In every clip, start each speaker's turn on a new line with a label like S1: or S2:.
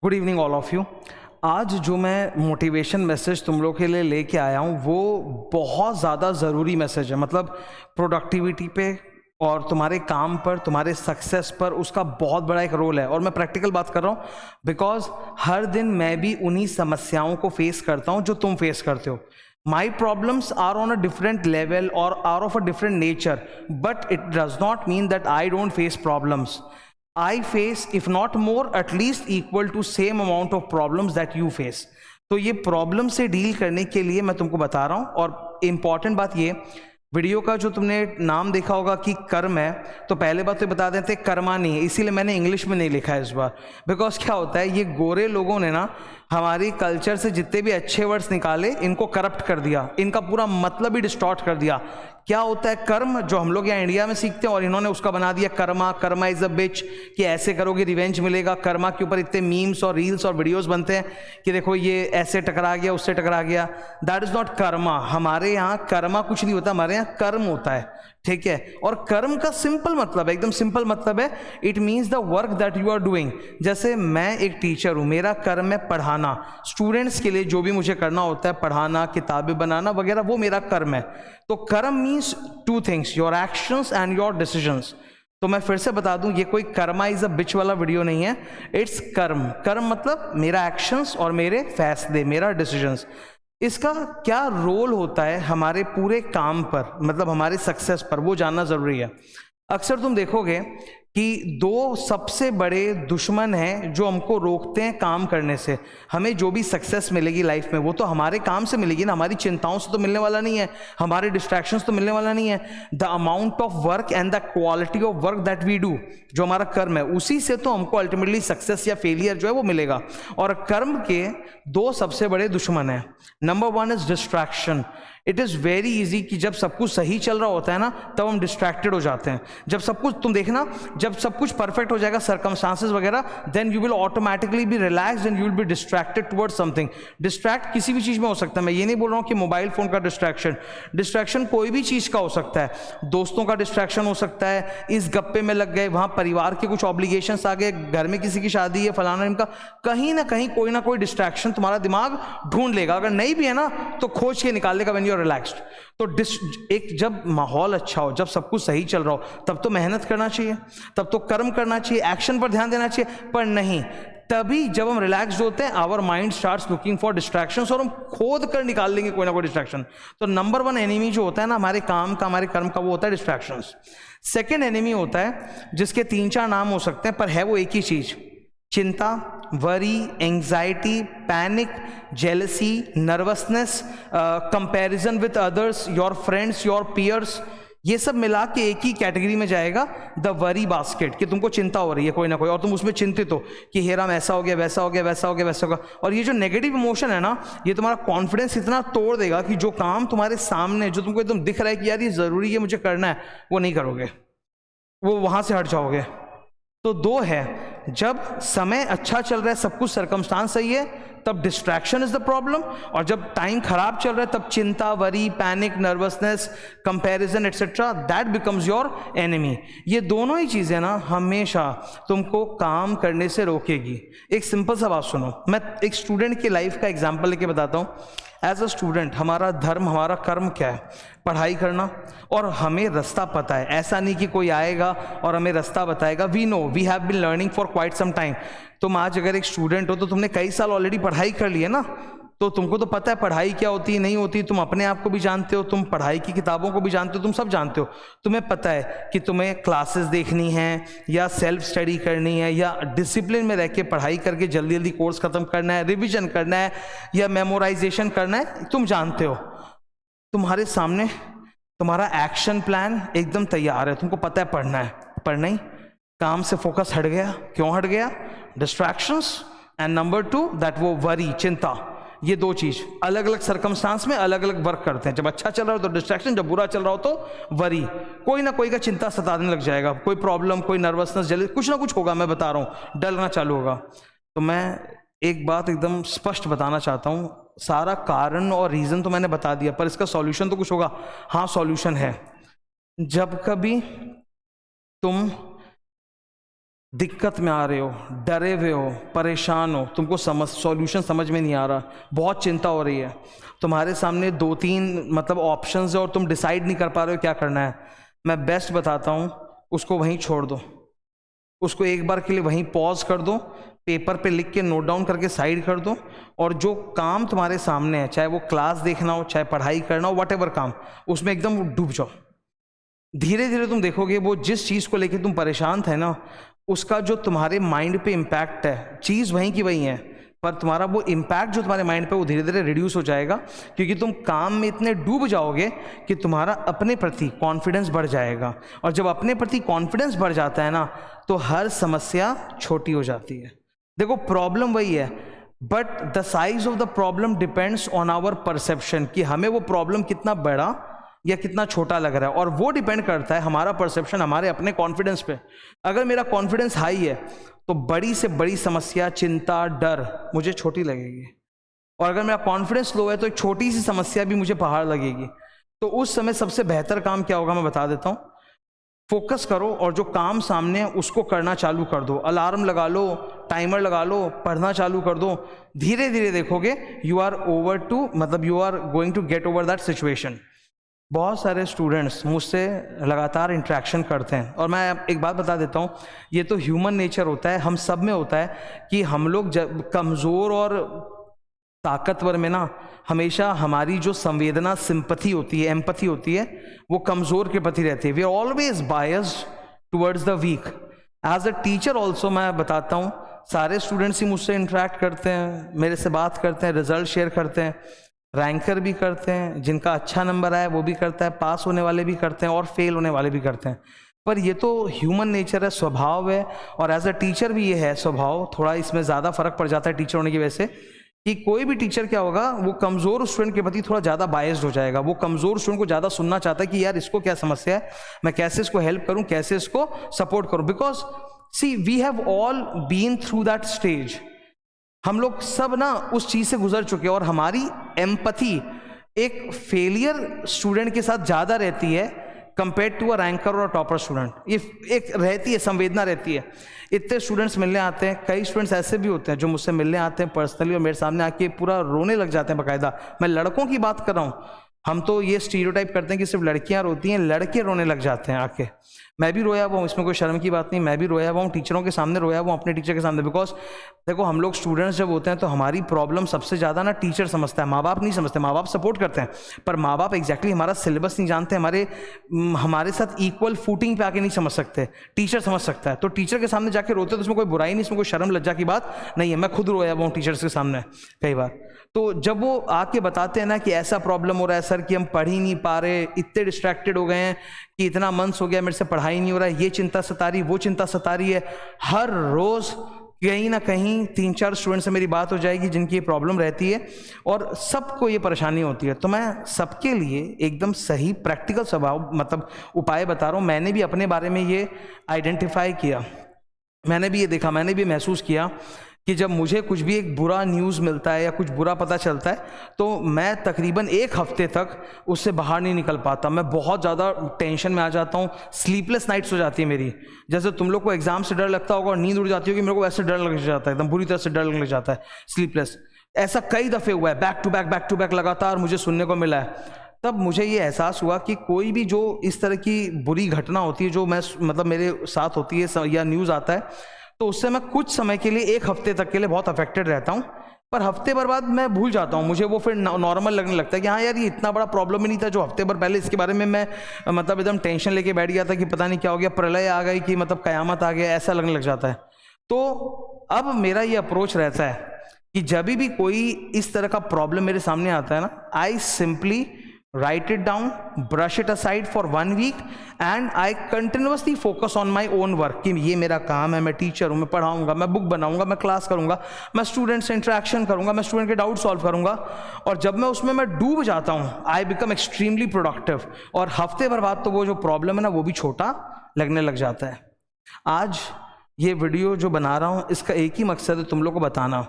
S1: Good evening all of you. आज जो मैं मोटिवेशन मैसेज तुम लोग के लिए लेके आया हूँ वो बहुत ज़्यादा ज़रूरी मैसेज है। मतलब प्रोडक्टिविटी पे और तुम्हारे काम पर, तुम्हारे सक्सेस पर उसका बहुत बड़ा एक रोल है। और मैं प्रैक्टिकल बात कर रहा हूँ बिकॉज हर दिन मैं भी उन्हीं समस्याओं को फेस करता हूँ जो तुम फेस करते हो। My problems are on a different level or are of a different nature, but it does not mean that I don't face problems. I face, if not more, at least equal to same amount of problems that you face. तो ये problem से deal करने के लिए मैं तुमको बता रहा हूँ। और इम्पॉर्टेंट बात ये, वीडियो का जो तुमने नाम देखा होगा कि कर्म है, तो पहले बात तो बता देते कर्मा नहीं है, इसीलिए मैंने इंग्लिश में नहीं लिखा है इस बार। बिकॉज क्या होता है, ये गोरे लोगों ने ना हमारी कल्चर से जितने भी अच्छे वर्ड्स निकाले इनको करप्ट कर दिया, इनका पूरा मतलब ही डिस्टॉर्ट कर दिया। क्या होता है कर्म, जो हम लोग यहाँ इंडिया में सीखते हैं, और इन्होंने उसका बना दिया कर्मा, कर्मा इज अ बिच, कि ऐसे करोगे रिवेंज मिलेगा। कर्मा के ऊपर इतने मीम्स और रील्स और वीडियोस बनते हैं कि देखो ये ऐसे टकरा गया, उससे टकरा गया। That is not Karma. हमारे यहाँ कर्मा कुछ नहीं होता, हमारे यहाँ कर्म होता है, ठीक है। और कर्म का सिंपल मतलब है, एकदम सिंपल मतलब है, it means the work that you are doing. जैसे मैं एक टीचर हूँ, मेरा कर्म है पढ़ाना, स्टूडेंट्स के लिए जो भी मुझे करना होता है, पढ़ाना, किताबें बनाना वगैरह, वो मेरा कर्म है। तो कर्म means two things, your actions and your decisions. तो मैं फिर से बता दूं, ये कोई कर्मा इज अ बिच वाला वीडियो नहीं है, इट्स कर्म। कर्म मतलब मेरा एक्शंस और मेरे फैसले, मेरा डिसीजंस। इसका क्या रोल होता है हमारे पूरे काम पर, मतलब हमारे सक्सेस पर, वो जानना जरूरी है। अक्सर तुम देखोगे कि दो सबसे बड़े दुश्मन हैं जो हमको रोकते हैं काम करने से। हमें जो भी सक्सेस मिलेगी लाइफ में वो तो हमारे काम से मिलेगी ना, हमारी चिंताओं से तो मिलने वाला नहीं है, हमारे डिस्ट्रैक्शंस तो मिलने वाला नहीं है। The amount of work and the quality of work that we do, जो हमारा कर्म है, उसी से तो हमको अल्टीमेटली सक्सेस या फेलियर जो है वो मिलेगा। और कर्म के दो सबसे बड़े दुश्मन हैं। Number one is distraction. It is very easy कि जब सब कुछ सही चल रहा होता है ना, तब हम डिस्ट्रैक्टेड हो जाते हैं। जब सब कुछ, तुम देखना, जब सब कुछ परफेक्ट हो जाएगा, सर्कमस्टांसेस वगैरह, then you will automatically be relaxed and you will be distracted towards something. Distract किसी भी चीज़ में हो सकता है, मैं ये नहीं बोल रहा हूँ कि मोबाइल फ़ोन का डिस्ट्रैक्शन, डिस्ट्रैक्शन कोई भी चीज़ का हो सकता है। दोस्तों का डिस्ट्रैक्शन हो सकता है, इस गप्पे में लग गए, वहाँ परिवार के कुछ ऑब्लिगेशंस आ गए, घर में किसी की शादी है, फलाना इनका, कहीं ना कहीं कोई ना कोई डिस्ट्रैक्शन तुम्हारा दिमाग ढूंढ लेगा। अगर नहीं भी है ना तो खोज के निकाल लेगा व्हेन यू आर रिलैक्स्ड। तो एक जब माहौल अच्छा हो, जब सब कुछ सही चल रहा हो, तब तो मेहनत करना चाहिए, तब तो कर्म करना चाहिए, एक्शन पर ध्यान देना चाहिए। पर नहीं, तभी जब हम रिलैक्स होते हैं, our mind starts looking for distractions, और हम खोद कर निकाल लेंगे कोई ना कोई डिस्ट्रैक्शन। तो नंबर वन एनिमी जो होता है ना हमारे काम का, हमारे कर्म का, वो होता है डिस्ट्रैक्शंस। सेकेंड एनिमी होता है जिसके तीन चार नाम हो सकते हैं, पर है वो एक ही चीज, चिंता, worry, anxiety, panic, jealousy, nervousness, comparison with others, your friends, your peers. ये सब मिला के एक ही कैटेगरी में जाएगा, द वरी बास्केट, कि तुमको चिंता हो रही है कोई ना कोई, और तुम उसमें चिंतित हो कि हे राम ऐसा हो गया, वैसा हो गया, वैसा हो गया, वैसा होगा। और ये जो नेगेटिव इमोशन है ना, ये तुम्हारा कॉन्फिडेंस इतना तोड़ देगा कि जो काम तुम्हारे सामने, जो तुमको एकदम दिख रहा है कि यार ये जरूरी है, मुझे करना है, वो नहीं करोगे, वो वहां से हट जाओगे। तो दो है, जब समय अच्छा चल रहा है, सब कुछ सर्कमस्टांस सही है, तब डिस्ट्रैक्शन इज द प्रॉब्लम, और जब टाइम खराब चल रहा है तब चिंता, worry, panic, nervousness, comparison etcetera, that becomes your enemy. ये दोनों ही चीजें ना हमेशा तुमको काम करने से रोकेगी। एक सिंपल सा बात सुनो, मैं एक स्टूडेंट की लाइफ का एग्जाम्पल लेके बताता हूँ। एज अ स्टूडेंट हमारा धर्म, हमारा कर्म क्या है? पढ़ाई करना। और हमें रास्ता पता है, ऐसा नहीं कि कोई आएगा और हमें रास्ता बताएगा। We know, we have been learning for quite some time. तुम आज अगर एक स्टूडेंट हो तो तुमने कई साल ऑलरेडी पढ़ाई कर ली है ना, तो तुमको तो पता है पढ़ाई क्या होती है, नहीं होती। तुम अपने आप को भी जानते हो, तुम पढ़ाई की किताबों को भी जानते हो, तुम सब जानते हो। तुम्हें पता है कि तुम्हें क्लासेस देखनी है, या सेल्फ स्टडी करनी है, या डिसिप्लिन में रह के पढ़ाई करके जल्दी जल्दी कोर्स खत्म करना है, रिविजन करना है, या मेमोराइजेशन करना है, तुम जानते हो। तुम्हारे सामने तुम्हारा एक्शन प्लान एकदम तैयार है, तुमको पता है पढ़ना है, पर नहीं, काम से फोकस हट गया। क्यों हट गया? Distractions. And number two, that वो वरी, चिंता। ये दो चीज अलग अलग सर्कमस्टांस में अलग अलग वर्क करते हैं। जब अच्छा चल रहा हो तो डिस्ट्रैक्शन, जब बुरा चल रहा हो तो वरी। कोई ना कोई का चिंता सताने लग जाएगा, कोई प्रॉब्लम, कोई नर्वसनेस, जल्दी कुछ ना कुछ होगा, मैं बता रहा हूँ, डरना चालू होगा। तो मैं एक बात एकदम स्पष्ट बताना चाहता हूँ, सारा कारण और रीजन तो मैंने बता दिया, पर इसका सॉल्यूशन तो कुछ होगा। हाँ, सॉल्यूशन है। जब कभी तुम दिक्कत में आ रहे हो, डरे हुए हो, परेशान हो, तुमको सॉल्यूशन समझ में नहीं आ रहा, बहुत चिंता हो रही है, तुम्हारे सामने 2-3 मतलब ऑप्शंस है और तुम डिसाइड नहीं कर पा रहे हो क्या करना है, मैं बेस्ट बताता हूँ, उसको वहीं छोड़ दो, उसको एक बार के लिए वहीं पॉज कर दो, पेपर पे लिख के नोट डाउन करके साइड कर दो, और जो काम तुम्हारे सामने है, चाहे वो क्लास देखना हो, चाहे पढ़ाई करना हो, वट एवर काम, उसमें एकदम डूब जाओ। धीरे धीरे तुम देखोगे वो जिस चीज़ को लेके तुम परेशान थे ना, उसका जो तुम्हारे माइंड पे इम्पैक्ट है, चीज़ वहीं की वहीं है, पर तुम्हारा वो इम्पैक्ट जो तुम्हारे माइंड पे वो धीरे धीरे रिड्यूस हो जाएगा, क्योंकि तुम काम में इतने डूब जाओगे कि तुम्हारा अपने प्रति कॉन्फिडेंस बढ़ जाएगा, और जब अपने प्रति कॉन्फिडेंस बढ़ जाता है ना, तो हर समस्या छोटी हो जाती है। देखो प्रॉब्लम वही है, but the size of the problem depends on our perception, कि हमें वो प्रॉब्लम कितना बड़ा या कितना छोटा लग रहा है, और वो डिपेंड करता है हमारा परसेप्शन हमारे अपने कॉन्फिडेंस पे। अगर मेरा कॉन्फिडेंस हाई है तो बड़ी से बड़ी समस्या, चिंता, डर मुझे छोटी लगेगी, और अगर मेरा कॉन्फिडेंस लो है तो एक छोटी सी समस्या भी मुझे पहाड़ लगेगी। तो उस समय सबसे बेहतर काम क्या होगा मैं बता देता हूँ, फोकस करो और जो काम सामने है उसको करना चालू कर दो, अलार्म लगा लो, टाइमर लगा लो, पढ़ना चालू कर दो, धीरे धीरे देखोगे you are going to get over that situation. बहुत सारे स्टूडेंट्स मुझसे लगातार इंटरेक्शन करते हैं, और मैं एक बात बता देता हूँ, ये तो ह्यूमन नेचर होता है, हम सब में होता है कि हम लोग जब कमज़ोर और ताकतवर में ना, हमेशा हमारी जो संवेदना, सिंपैथी होती है, एम्पैथी होती है, वो कमज़ोर के प्रति रहती है। We are always biased towards the weak. As a teacher also मैं बताता हूँ, सारे स्टूडेंट्स ही मुझसे इंटरेक्ट करते हैं, मेरे से बात करते हैं, रिजल्ट शेयर करते हैं, रैंकर भी करते हैं, जिनका अच्छा नंबर आया वो भी करता है, पास होने वाले भी करते हैं और फेल होने वाले भी करते हैं। पर ये तो ह्यूमन नेचर है, स्वभाव है, और एज अ टीचर भी ये है स्वभाव, थोड़ा इसमें ज़्यादा फर्क पड़ जाता है टीचर होने की वजह से, कि कोई भी टीचर क्या होगा, वो कमज़ोर स्टूडेंट के प्रति थोड़ा ज़्यादा बायस्ड हो जाएगा, वो कमज़ोर स्टूडेंट को ज़्यादा सुनना चाहता है कि यार इसको क्या समस्या है, मैं कैसे इसको हेल्प करूँ, कैसे इसको सपोर्ट करूँ। Because see we have all been through that stage, हम लोग सब ना उस चीज़ से गुजर चुके हैं, और हमारी एम्पैथी एक फेलियर स्टूडेंट के साथ ज़्यादा रहती है कंपेयर टू अ रैंकर और टॉपर स्टूडेंट। ये एक रहती है, संवेदना रहती है। इतने स्टूडेंट्स मिलने आते हैं, कई स्टूडेंट्स ऐसे भी होते हैं जो मुझसे मिलने आते हैं पर्सनली और मेरे सामने आके पूरा रोने लग जाते हैं बाकायदा। मैं लड़कों की बात कर रहा हूँ, हम तो ये स्टीरियोटाइप करते हैं कि सिर्फ लड़कियां रोती हैं, लड़के रोने लग जाते हैं आके। मैं भी रोया हुआ हूँ, इसमें कोई शर्म की बात नहीं, मैं भी रोया हुआ हूँ, टीचरों के सामने रोया हुआ हूँ, अपने टीचर के सामने। बिकॉज देखो हम लोग स्टूडेंट्स जब होते हैं तो हमारी प्रॉब्लम सबसे ज़्यादा ना टीचर समझता है, माँ बाप नहीं समझते। माँ बाप सपोर्ट करते हैं, पर माँ बाप एग्जैक्टली हमारा सिलेबस नहीं जानते, हमारे साथ इक्वल फूटिंग पे आके नहीं समझ सकते, टीचर समझ सकता है। तो टीचर के सामने जाके रोते तो इसमें कोई बुराई नहीं, इसमें कोई शर्म लज्जा की बात नहीं है। मैं खुद रोया हुआ हूँ टीचर्स के सामने कई बार। तो जब वो आके बताते हैं ना कि ऐसा प्रॉब्लम हो रहा है सर कि हम पढ़ ही नहीं पा रहे, इतने डिस्ट्रैक्टेड हो गए हैं कि इतना मंथ्स हो गया मेरे से पढ़ाई नहीं हो रहा है, ये चिंता सता रही, वो चिंता सता रही है, हर रोज़ कहीं ना कहीं 3-4 स्टूडेंट से मेरी बात हो जाएगी जिनकी ये प्रॉब्लम रहती है, और सबको ये परेशानी होती है। तो मैं सबके लिए एकदम सही प्रैक्टिकल स्वभाव उपाय बता रहा हूँ। मैंने भी अपने बारे में ये आइडेंटिफाई किया, मैंने भी ये देखा, मैंने भी महसूस किया कि जब मुझे कुछ भी एक बुरा न्यूज़ मिलता है या कुछ बुरा पता चलता है तो मैं तकरीबन 1 हफ्ते तक उससे बाहर नहीं निकल पाता। मैं बहुत ज़्यादा टेंशन में आ जाता हूँ, स्लीपलेस नाइट्स हो जाती है मेरी। जैसे तुम लोग को एग्जाम से डर लगता होगा और नींद उड़ जाती होगी, मेरे को वैसे डर लग जाता है, एकदम बुरी तरह से डर लगने जाता है, स्लीपलेस। ऐसा कई दफ़े हुआ है, बैक टू बैक लगातार मुझे सुनने को मिला है। तब मुझे ये एहसास हुआ कि कोई भी जो इस तरह की बुरी घटना होती है जो मेरे साथ होती है या न्यूज़ आता है, तो उससे मैं कुछ समय के लिए 1 हफ्ते तक के लिए बहुत अफेक्टेड रहता हूँ, पर हफ्ते भर बाद मैं भूल जाता हूँ। मुझे वो फिर नॉर्मल लगने लगता है कि हाँ यार ये इतना बड़ा प्रॉब्लम ही नहीं था जो हफ्ते भर पहले इसके बारे में मैं एकदम टेंशन लेके बैठ गया था कि पता नहीं क्या हो गया, प्रलय आ गई कि कयामत आ गया, ऐसा लगने लग जाता है। तो अब मेरा ये अप्रोच रहता है कि जब भी कोई इस तरह का प्रॉब्लम मेरे सामने आता है ना, I simply write it down, brush it aside for 1 week and I continuously focus on my own work कि ये मेरा काम है, मैं टीचर हूँ, मैं पढ़ाऊँगा, मैं बुक बनाऊँगा, मैं क्लास करूँगा, मैं स्टूडेंट से इंटरेक्शन करूँगा, मैं स्टूडेंट के डाउट सॉल्व करूँगा। और जब मैं उसमें डूब जाता हूँ, आई बिकम एक्सट्रीमली प्रोडक्टिव, और हफ्ते भर बाद तो वो जो प्रॉब्लम है ना वो भी छोटा लगने लग जाता है। आज ये वीडियो जो बना रहा हूँ इसका एक ही मकसद है तुम लोग को बताना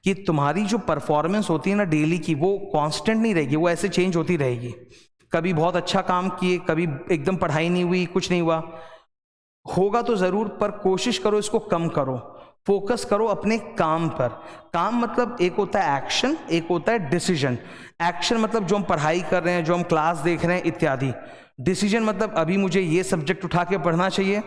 S1: कि तुम्हारी जो परफॉर्मेंस होती है ना डेली की, वो कांस्टेंट नहीं रहेगी, वो ऐसे चेंज होती रहेगी। कभी बहुत अच्छा काम किए, कभी एकदम पढ़ाई नहीं हुई, कुछ नहीं हुआ, होगा तो ज़रूर, पर कोशिश करो इसको कम करो। फोकस करो अपने काम पर। काम मतलब एक होता है एक्शन, एक होता है डिसीजन। एक्शन मतलब जो हम पढ़ाई कर रहे हैं, जो हम क्लास देख रहे हैं इत्यादि। डिसीजन मतलब अभी मुझे ये सब्जेक्ट उठा के पढ़ना चाहिए,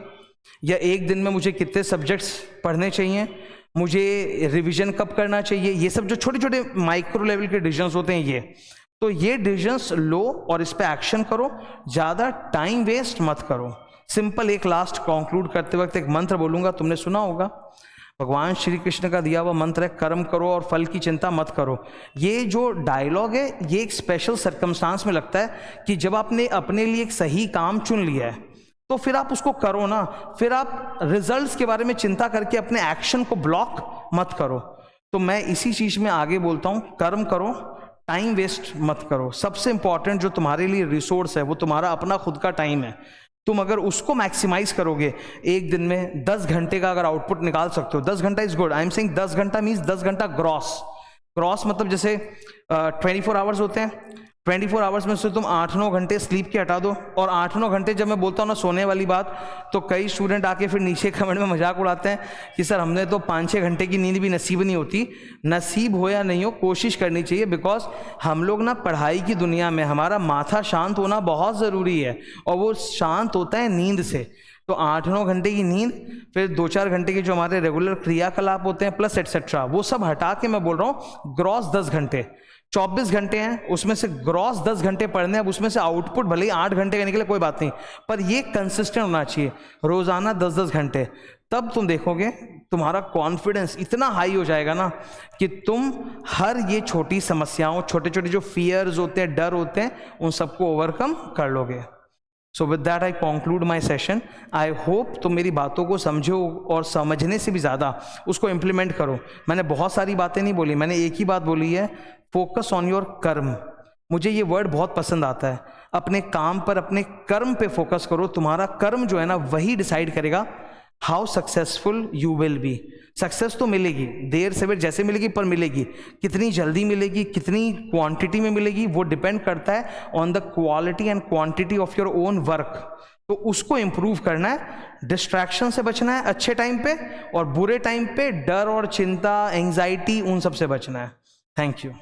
S1: या एक दिन में मुझे कितने सब्जेक्ट्स पढ़ने चाहिए, मुझे रिवीजन कब करना चाहिए। ये सब जो छोटे छोटे माइक्रो लेवल के डिसीजंस होते हैं, ये तो ये डिसीजंस लो और इस पे एक्शन करो। ज़्यादा टाइम वेस्ट मत करो। सिंपल एक लास्ट कंक्लूड करते वक्त एक मंत्र बोलूँगा, तुमने सुना होगा, भगवान श्री कृष्ण का दिया हुआ मंत्र है, कर्म करो और फल की चिंता मत करो। ये जो डायलॉग है ये एक स्पेशल सर्कमस्टांस में लगता है कि जब आपने अपने लिए एक सही काम चुन लिया है तो फिर आप उसको करो ना, फिर आप रिजल्ट्स के बारे में चिंता करके अपने एक्शन को ब्लॉक मत करो। तो मैं इसी चीज में आगे बोलता हूं, कर्म करो, टाइम वेस्ट मत करो। सबसे इंपॉर्टेंट जो तुम्हारे लिए रिसोर्स है वो तुम्हारा अपना खुद का टाइम है। तुम अगर उसको मैक्सिमाइज करोगे, एक दिन में 10 घंटे का अगर आउटपुट निकाल सकते हो, 10 घंटा is good. I am saying 10 घंटा मीन्स 10 घंटा ग्रॉस। ग्रॉस मतलब जैसे 24 आवर्स होते हैं, 24 आवर्स में से तुम 8-9 घंटे स्लीप के हटा दो। और 8-9 घंटे जब मैं बोलता हूँ ना सोने वाली बात, तो कई स्टूडेंट आके फिर नीचे कमेंट में मजाक उड़ाते हैं कि सर हमने तो 5-6 घंटे की नींद भी नसीब नहीं होती। नसीब हो या नहीं हो, कोशिश करनी चाहिए, बिकॉज हम लोग ना पढ़ाई की दुनिया में हमारा माथा शांत होना बहुत ज़रूरी है, और वो शांत होता है नींद से। तो 8-9 घंटे की नींद, फिर 2-4 घंटे के जो हमारे रेगुलर क्रियाकलाप होते हैं प्लस एटसेट्रा, वो सब हटा के मैं बोल रहा हूँ ग्रॉस 10 घंटे। 24 घंटे हैं, उसमें से ग्रॉस 10 घंटे पढ़ने हैं। अब उसमें से आउटपुट भले ही 8 घंटे का निकले कोई बात नहीं, पर ये कंसिस्टेंट होना चाहिए, रोजाना 10-10 घंटे। तब तुम देखोगे तुम्हारा कॉन्फिडेंस इतना हाई हो जाएगा ना कि तुम हर ये छोटी समस्याओं, छोटे छोटे जो फियर्स होते हैं, डर होते हैं, उन सबको ओवरकम कर लोगे। So with that I conclude my session. I hope तुम मेरी बातों को समझो और समझने से भी ज़्यादा उसको इम्प्लीमेंट करो। मैंने बहुत सारी बातें नहीं बोली, मैंने एक ही बात बोली है, फोकस ऑन योर कर्म। मुझे ये वर्ड बहुत पसंद आता है। अपने काम पर, अपने कर्म पे फोकस करो। तुम्हारा कर्म जो है ना वही डिसाइड करेगा how successful you will B. Success तो मिलेगी, देर सवेर जैसे मिलेगी, पर मिलेगी। कितनी जल्दी मिलेगी, कितनी क्वांटिटी में मिलेगी, वो डिपेंड करता है on the quality and quantity of your own work. तो उसको इंप्रूव करना है, डिस्ट्रैक्शन से बचना है अच्छे टाइम पे, और बुरे टाइम पे डर और चिंता, एंजाइटी, उन सब से बचना है। Thank you.